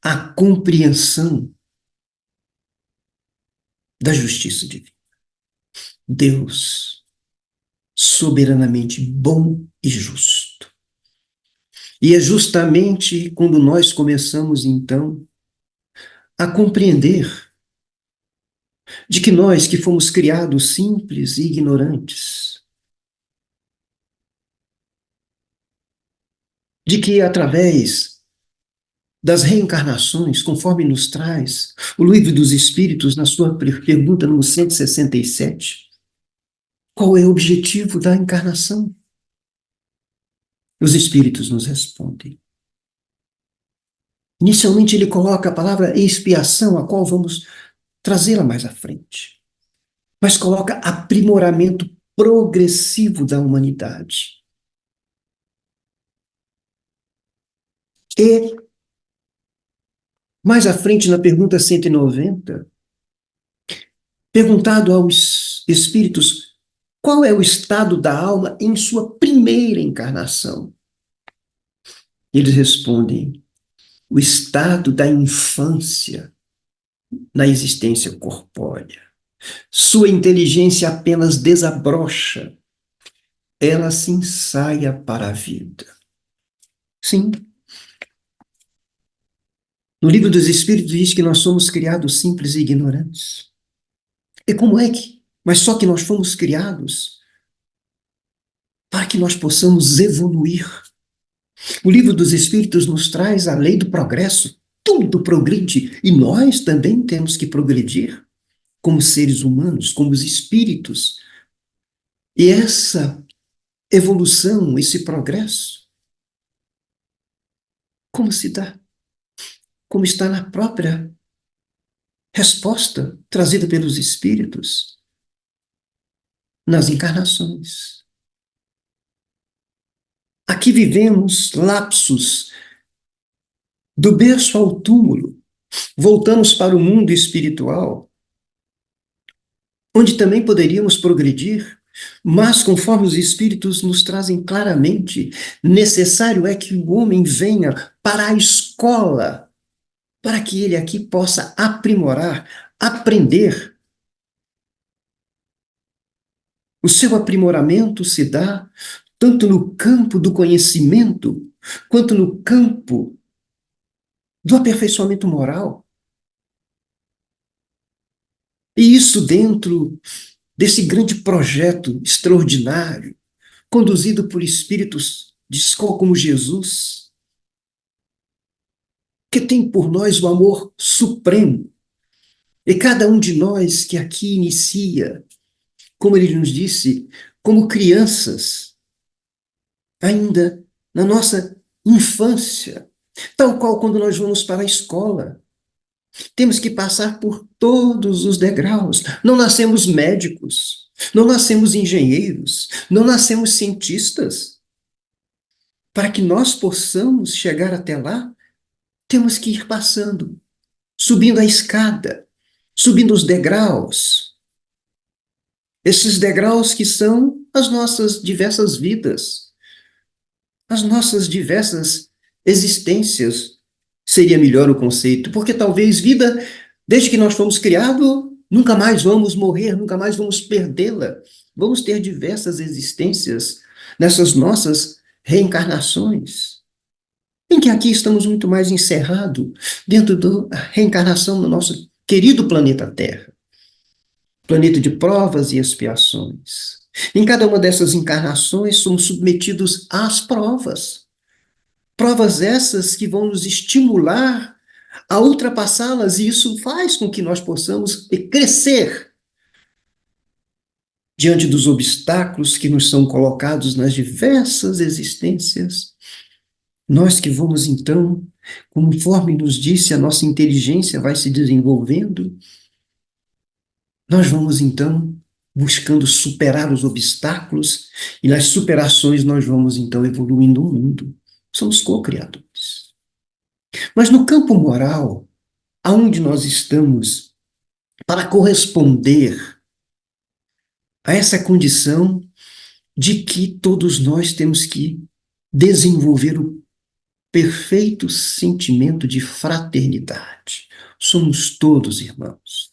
a compreensão da justiça divina. Deus, soberanamente bom e justo. E é justamente quando nós começamos, então, a compreender de que nós, que fomos criados simples e ignorantes, de que através das reencarnações, conforme nos traz o Livro dos Espíritos, na sua pergunta número 167, qual é o objetivo da encarnação? Os Espíritos nos respondem. Inicialmente ele coloca a palavra expiação, a qual vamos trazê-la mais à frente. Mas coloca aprimoramento progressivo da humanidade. E, mais à frente, na pergunta 190, perguntado aos espíritos qual é o estado da alma em sua primeira encarnação, eles respondem: o estado da infância na existência corpórea. Sua inteligência apenas desabrocha, ela se ensaia para a vida. Sim. No Livro dos Espíritos diz que nós somos criados simples e ignorantes. E como é que? Mas só que nós fomos criados para que nós possamos evoluir. O Livro dos Espíritos nos traz a lei do progresso. Tudo progride e nós também temos que progredir como seres humanos, como os espíritos. E essa evolução, esse progresso, como se dá? Como está na própria resposta trazida pelos espíritos nas encarnações. Aqui vivemos lapsos do berço ao túmulo, voltamos para o mundo espiritual, onde também poderíamos progredir, mas conforme os espíritos nos trazem claramente, necessário é que o homem venha para a escola, para que ele aqui possa aprimorar, aprender. O seu aprimoramento se dá tanto no campo do conhecimento, quanto no campo do aperfeiçoamento moral. E isso dentro desse grande projeto extraordinário, conduzido por espíritos de escola como Jesus, que tem por nós o amor supremo. E cada um de nós que aqui inicia, como ele nos disse, como crianças, ainda na nossa infância, tal qual quando nós vamos para a escola. Temos que passar por todos os degraus. Não nascemos médicos, não nascemos engenheiros, não nascemos cientistas. Para que nós possamos chegar até lá, temos que ir passando, subindo a escada, subindo os degraus. Esses degraus que são as nossas diversas vidas, as nossas diversas existências. Seria melhor o conceito, porque talvez vida, desde que nós fomos criados, nunca mais vamos morrer, nunca mais vamos perdê-la. Vamos ter diversas existências nessas nossas reencarnações, em que aqui estamos muito mais encerrados dentro da reencarnação no nosso querido planeta Terra, planeta de provas e expiações. Em cada uma dessas encarnações somos submetidos às provas. Provas essas que vão nos estimular a ultrapassá-las, e isso faz com que nós possamos crescer diante dos obstáculos que nos são colocados nas diversas existências. Nós que vamos então, conforme nos disse, a nossa inteligência vai se desenvolvendo, nós vamos então buscando superar os obstáculos, e nas superações nós vamos então evoluindo o mundo. Somos co-criadores. Mas no campo moral, aonde nós estamos para corresponder a essa condição de que todos nós temos que desenvolver o perfeito sentimento de fraternidade. Somos todos irmãos.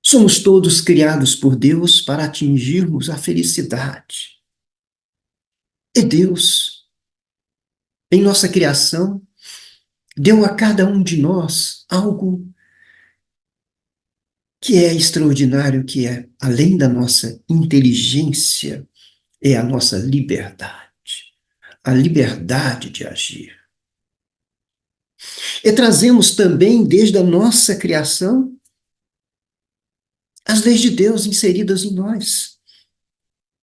Somos todos criados por Deus para atingirmos a felicidade. E Deus, em nossa criação, deu a cada um de nós algo que é extraordinário, que é, além da nossa inteligência, é a nossa liberdade. A liberdade de agir. E trazemos também, desde a nossa criação, as leis de Deus inseridas em nós.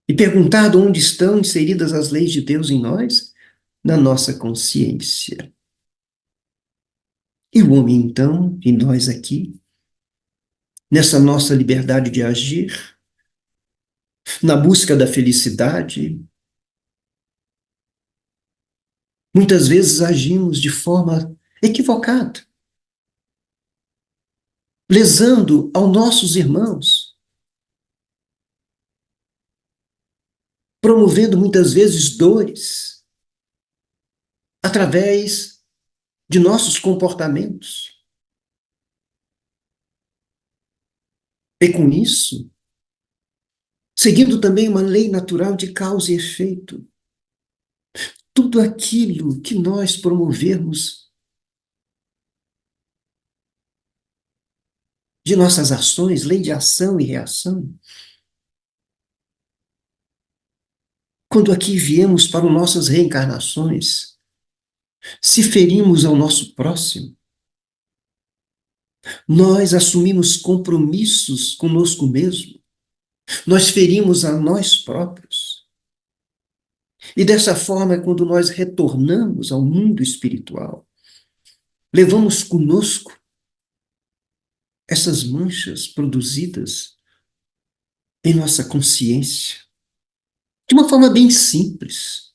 E perguntado onde estão inseridas as leis de Deus em nós? Na nossa consciência. E o homem, então, e nós aqui, nessa nossa liberdade de agir, na busca da felicidade, muitas vezes agimos de forma equivocada, lesando aos nossos irmãos, promovendo muitas vezes dores através de nossos comportamentos. E com isso, seguindo também uma lei natural de causa e efeito, tudo aquilo que nós promovermos de nossas ações, lei de ação e reação, quando aqui viemos para nossas reencarnações, se ferimos ao nosso próximo, nós assumimos compromissos conosco mesmo, nós ferimos a nós próprios. E dessa forma, quando nós retornamos ao mundo espiritual, levamos conosco essas manchas produzidas em nossa consciência, de uma forma bem simples.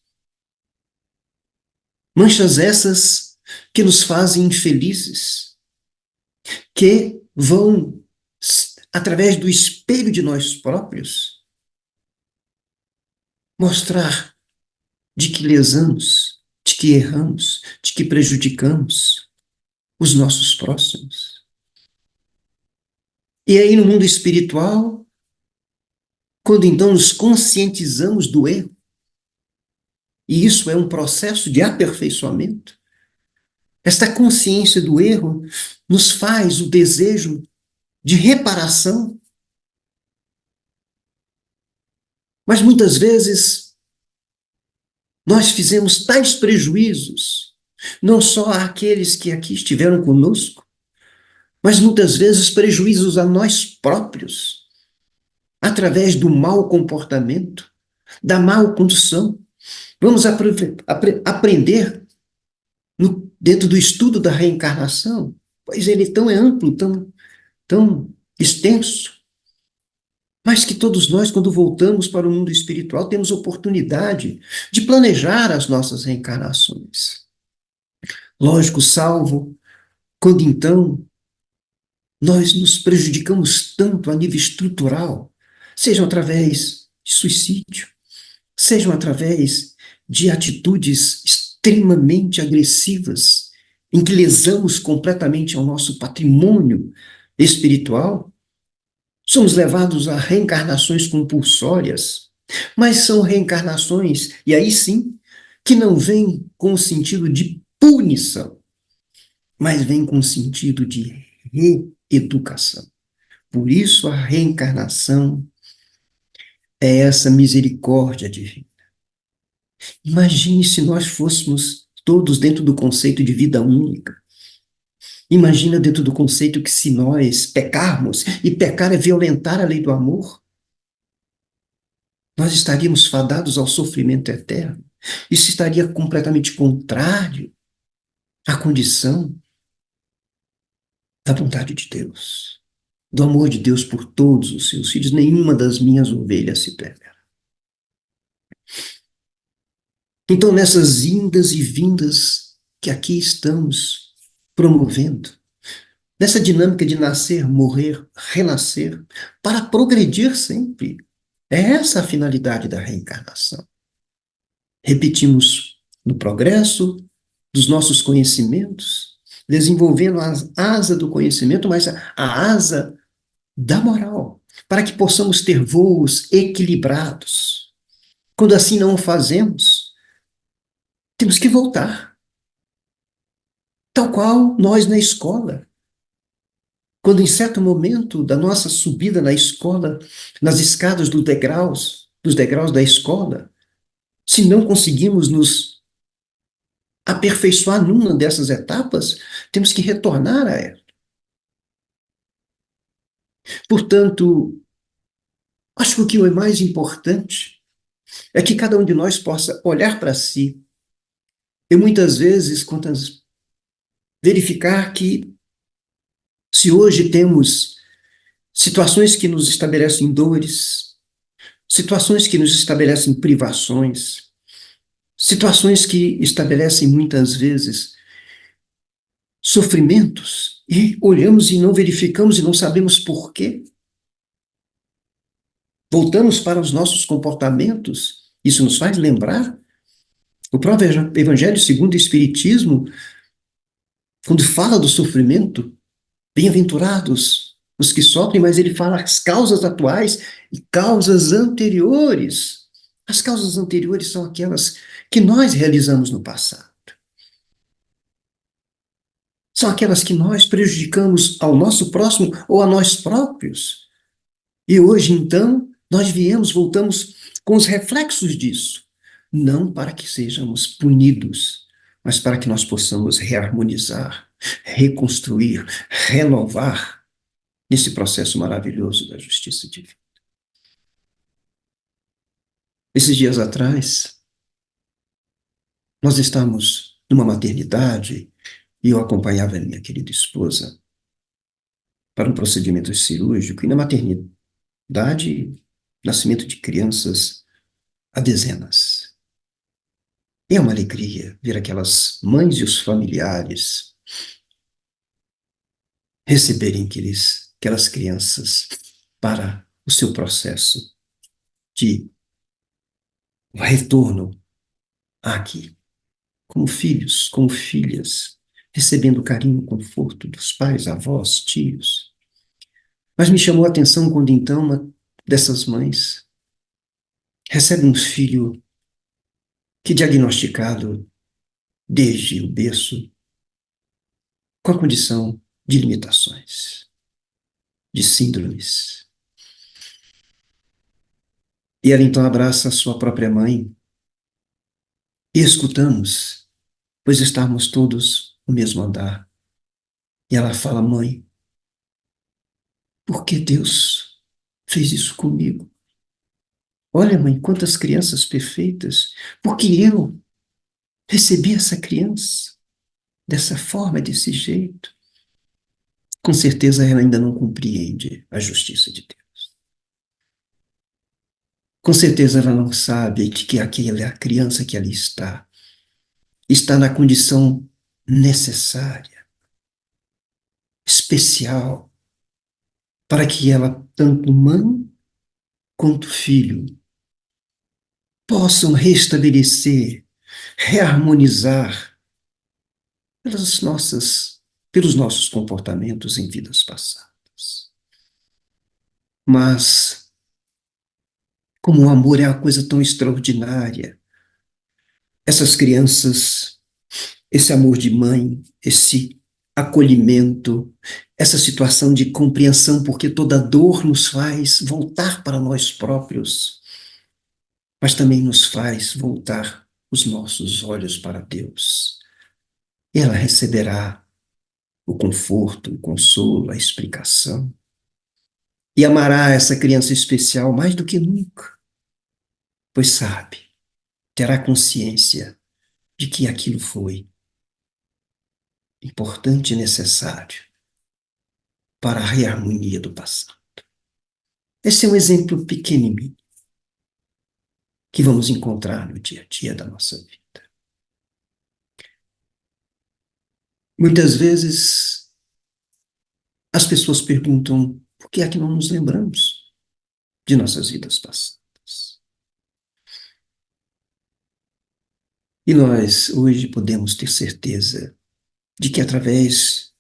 Manchas essas que nos fazem infelizes, que vão, através do espelho de nós próprios, mostrar de que lesamos, de que erramos, de que prejudicamos os nossos próximos. E aí no mundo espiritual, quando então nos conscientizamos do erro, e isso é um processo de aperfeiçoamento, esta consciência do erro nos faz o desejo de reparação. Mas muitas vezes nós fizemos tais prejuízos, não só àqueles que aqui estiveram conosco, mas muitas vezes prejuízos a nós próprios, através do mau comportamento, da má condução. Vamos aprender dentro do estudo da reencarnação, pois ele é amplo, tão extenso, mas que todos nós, quando voltamos para o mundo espiritual, temos oportunidade de planejar as nossas reencarnações. Lógico, salvo quando então nós nos prejudicamos tanto a nível estrutural, sejam através de suicídio, sejam através de atitudes extremamente agressivas, em que lesamos completamente ao nosso patrimônio espiritual, somos levados a reencarnações compulsórias, mas são reencarnações, e aí sim, que não vêm com o sentido de punição, mas vêm com o sentido de reeducação. Por isso a reencarnação é essa misericórdia divina. Imagine se nós fôssemos todos dentro do conceito de vida única. Imagina dentro do conceito que se nós pecarmos, e pecar é violentar a lei do amor, nós estaríamos fadados ao sofrimento eterno. Isso estaria completamente contrário à condição da vontade de Deus, do amor de Deus por todos os seus filhos. Nenhuma das minhas ovelhas se perderá. Então, nessas indas e vindas que aqui estamos promovendo, nessa dinâmica de nascer, morrer, renascer, para progredir sempre, é essa a finalidade da reencarnação. Repetimos, no progresso dos nossos conhecimentos, desenvolvendo a asa do conhecimento, mas a asa da moral, para que possamos ter voos equilibrados. Quando assim não o fazemos, temos que voltar. Tal qual nós na escola. Quando em certo momento da nossa subida na escola, nas escadas dos degraus da escola, se não conseguimos nos aperfeiçoar numa dessas etapas, temos que retornar a ela. Portanto, acho que o que é mais importante é que cada um de nós possa olhar para si e muitas vezes verificar que se hoje temos situações que nos estabelecem dores, situações que nos estabelecem privações, situações que estabelecem muitas vezes sofrimentos, e olhamos e não verificamos e não sabemos por quê. Voltamos para os nossos comportamentos, isso nos faz lembrar. O próprio Evangelho segundo o Espiritismo, quando fala do sofrimento, bem-aventurados os que sofrem, mas ele fala as causas atuais e causas anteriores. As causas anteriores são aquelas que nós realizamos no passado. São aquelas que nós prejudicamos ao nosso próximo ou a nós próprios. E hoje, então, voltamos com os reflexos disso. Não para que sejamos punidos, mas para que nós possamos reharmonizar, reconstruir, renovar nesse processo maravilhoso da justiça divina. Esses dias atrás, nós estávamos numa maternidade e eu acompanhava a minha querida esposa para um procedimento cirúrgico, e na maternidade, nascimento de crianças a dezenas. É uma alegria ver aquelas mães e os familiares receberem aquelas crianças para o seu processo de retorno aqui, como filhos, como filhas, recebendo o carinho e conforto dos pais, avós, tios. Mas me chamou a atenção quando então uma dessas mães recebe um filho que diagnosticado desde o berço com a condição de limitações, de síndromes. E ela então abraça a sua própria mãe e escutamos, pois estávamos todos no mesmo andar. E ela fala: mãe, por que Deus fez isso comigo? Olha, mãe, quantas crianças perfeitas, porque eu recebi essa criança dessa forma, desse jeito. Com certeza ela ainda não compreende a justiça de Deus. Com certeza ela não sabe de que aquela criança que ali está na condição necessária, especial, para que ela, tanto mãe quanto filho, possam restabelecer, reharmonizar pelos nossos comportamentos em vidas passadas. Mas, como o amor é uma coisa tão extraordinária, essas crianças, esse amor de mãe, esse acolhimento, essa situação de compreensão, porque toda dor nos faz voltar para nós próprios, mas também nos faz voltar os nossos olhos para Deus. E ela receberá o conforto, o consolo, a explicação. E amará essa criança especial mais do que nunca, pois sabe, terá consciência de que aquilo foi importante e necessário para a reharmonia do passado. Esse é um exemplo pequenininho que vamos encontrar no dia a dia da nossa vida. Muitas vezes as pessoas perguntam por que é que não nos lembramos de nossas vidas passadas. E nós hoje podemos ter certeza de que através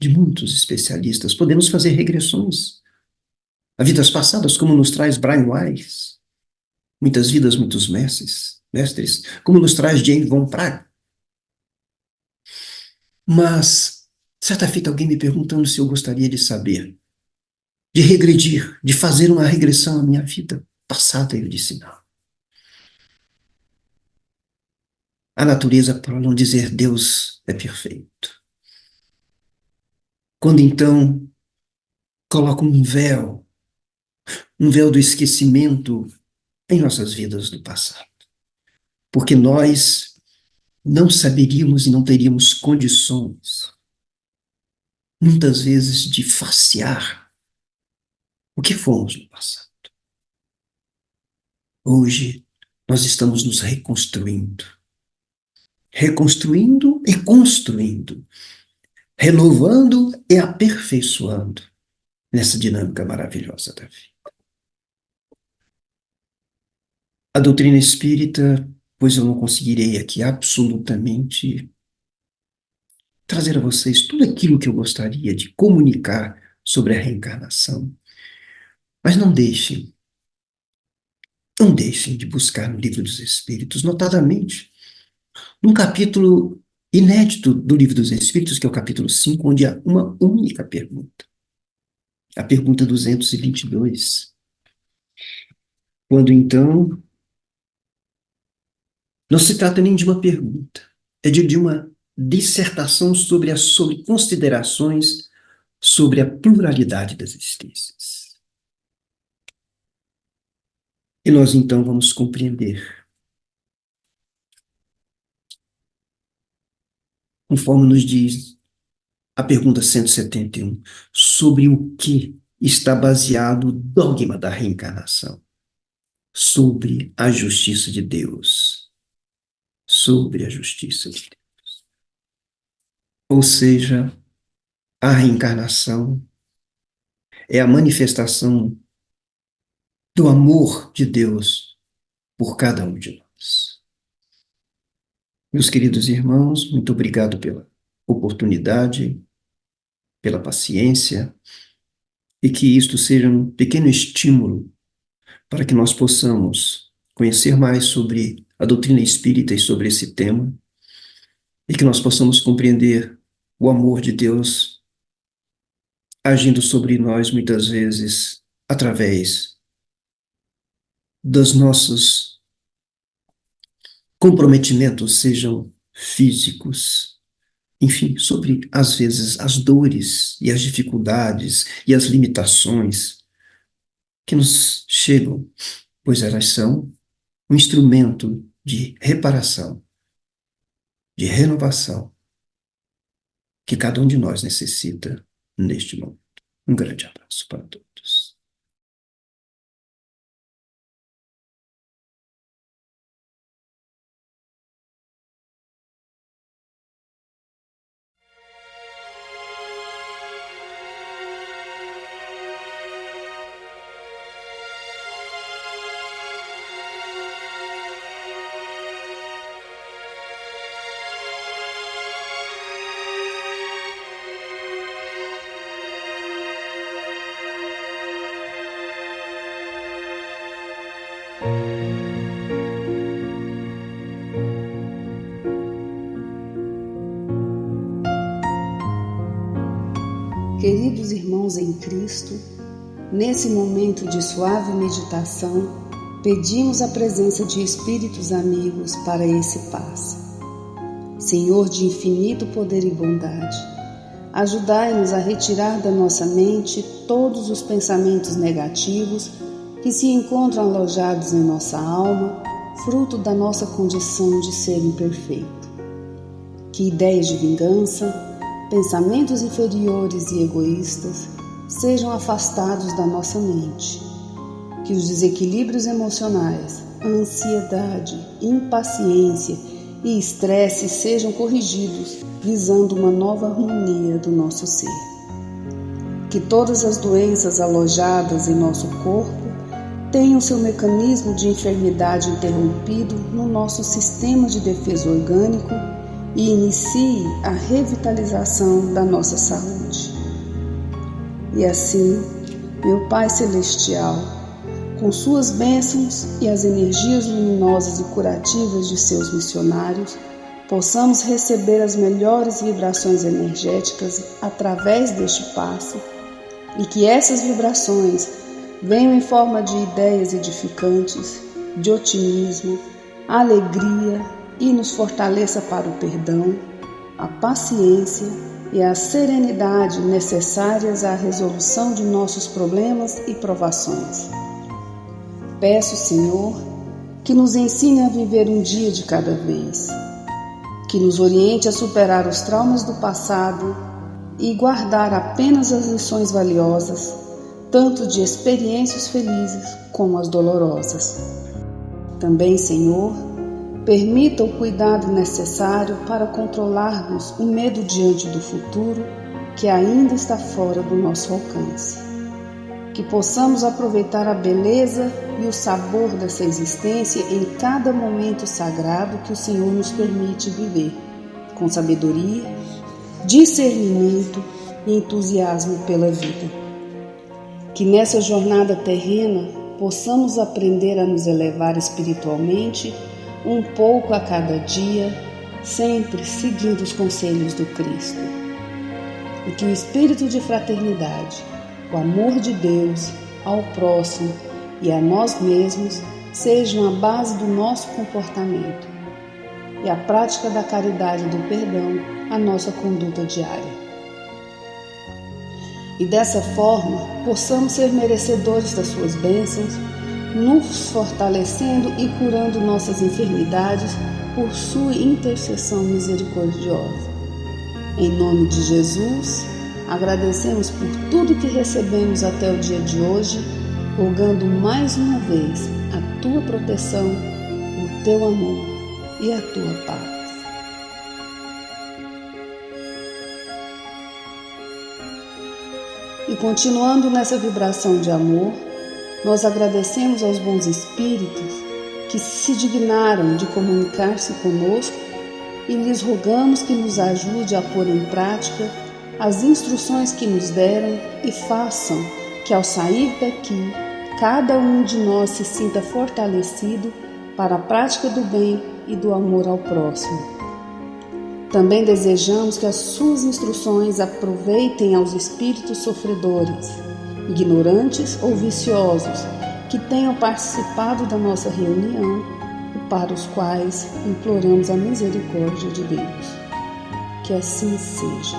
de muitos especialistas podemos fazer regressões a vidas passadas, como nos traz Brian Weiss, muitas vidas, muitos mestres, como nos traz Jane von Praga. Mas, certa feita, alguém me perguntando se eu gostaria de saber, de regredir, de fazer uma regressão à minha vida passada, eu disse não. a natureza, para não dizer Deus, é perfeito. Quando então coloca um véu do esquecimento em nossas vidas do passado, porque nós não saberíamos e não teríamos condições, muitas vezes, de facear o que fomos no passado. Hoje, nós estamos nos reconstruindo e construindo, renovando e aperfeiçoando nessa dinâmica maravilhosa da vida. A doutrina espírita, pois eu não conseguirei aqui absolutamente trazer a vocês tudo aquilo que eu gostaria de comunicar sobre a reencarnação. Mas não deixem de buscar no Livro dos Espíritos, notadamente num capítulo inédito do Livro dos Espíritos, que é o capítulo 5, onde há uma única pergunta. A pergunta 222. Quando então, não se trata nem de uma pergunta, é de uma dissertação sobre considerações sobre a pluralidade das existências. E nós então vamos compreender, conforme nos diz a pergunta 171, sobre o que está baseado o dogma da reencarnação, sobre a justiça de Deus. Sobre a justiça de Deus. Ou seja, a reencarnação é a manifestação do amor de Deus por cada um de nós. Meus queridos irmãos, muito obrigado pela oportunidade, pela paciência, e que isto seja um pequeno estímulo para que nós possamos conhecer mais sobre a doutrina espírita e sobre esse tema, e que nós possamos compreender o amor de Deus agindo sobre nós muitas vezes através dos nossos comprometimentos, sejam físicos, enfim, sobre, às vezes, as dores e as dificuldades e as limitações que nos chegam, pois elas são um instrumento de reparação, de renovação, que cada um de nós necessita neste momento. Um grande abraço para todos. Queridos irmãos em Cristo, nesse momento de suave meditação, pedimos a presença de espíritos amigos para esse passe. Senhor de infinito poder e bondade, ajudai-nos a retirar da nossa mente todos os pensamentos negativos que se encontram alojados em nossa alma, fruto da nossa condição de ser imperfeito. Que ideias de vingança, pensamentos inferiores e egoístas sejam afastados da nossa mente. Que os desequilíbrios emocionais, ansiedade, impaciência e estresse sejam corrigidos, visando uma nova harmonia do nosso ser. Que todas as doenças alojadas em nosso corpo tenham seu mecanismo de enfermidade interrompido no nosso sistema de defesa orgânico e inicie a revitalização da nossa saúde. E assim, meu Pai Celestial, com suas bênçãos e as energias luminosas e curativas de seus missionários, possamos receber as melhores vibrações energéticas através deste passe e que essas vibrações venham em forma de ideias edificantes, de otimismo, alegria, e nos fortaleça para o perdão, a paciência e a serenidade necessárias à resolução de nossos problemas e provações. Peço, Senhor, que nos ensine a viver um dia de cada vez, que nos oriente a superar os traumas do passado e guardar apenas as lições valiosas, tanto de experiências felizes como as dolorosas. Também, Senhor, permita o cuidado necessário para controlarmos o medo diante do futuro que ainda está fora do nosso alcance. Que possamos aproveitar a beleza e o sabor dessa existência em cada momento sagrado que o Senhor nos permite viver, com sabedoria, discernimento e entusiasmo pela vida. Que nessa jornada terrena possamos aprender a nos elevar espiritualmente um pouco a cada dia, sempre seguindo os conselhos do Cristo. E que o espírito de fraternidade, o amor de Deus ao próximo e a nós mesmos sejam a base do nosso comportamento e a prática da caridade e do perdão a nossa conduta diária. E dessa forma possamos ser merecedores das suas bênçãos, nos fortalecendo e curando nossas enfermidades por sua intercessão misericordiosa. Em nome de Jesus, agradecemos por tudo que recebemos até o dia de hoje, rogando mais uma vez a tua proteção, o teu amor e a tua paz. E continuando nessa vibração de amor, nós agradecemos aos bons espíritos que se dignaram de comunicar-se conosco e lhes rogamos que nos ajude a pôr em prática as instruções que nos deram e façam que ao sair daqui, cada um de nós se sinta fortalecido para a prática do bem e do amor ao próximo. Também desejamos que as suas instruções aproveitem aos espíritos sofredores, ignorantes ou viciosos, que tenham participado da nossa reunião e para os quais imploramos a misericórdia de Deus. Que assim seja.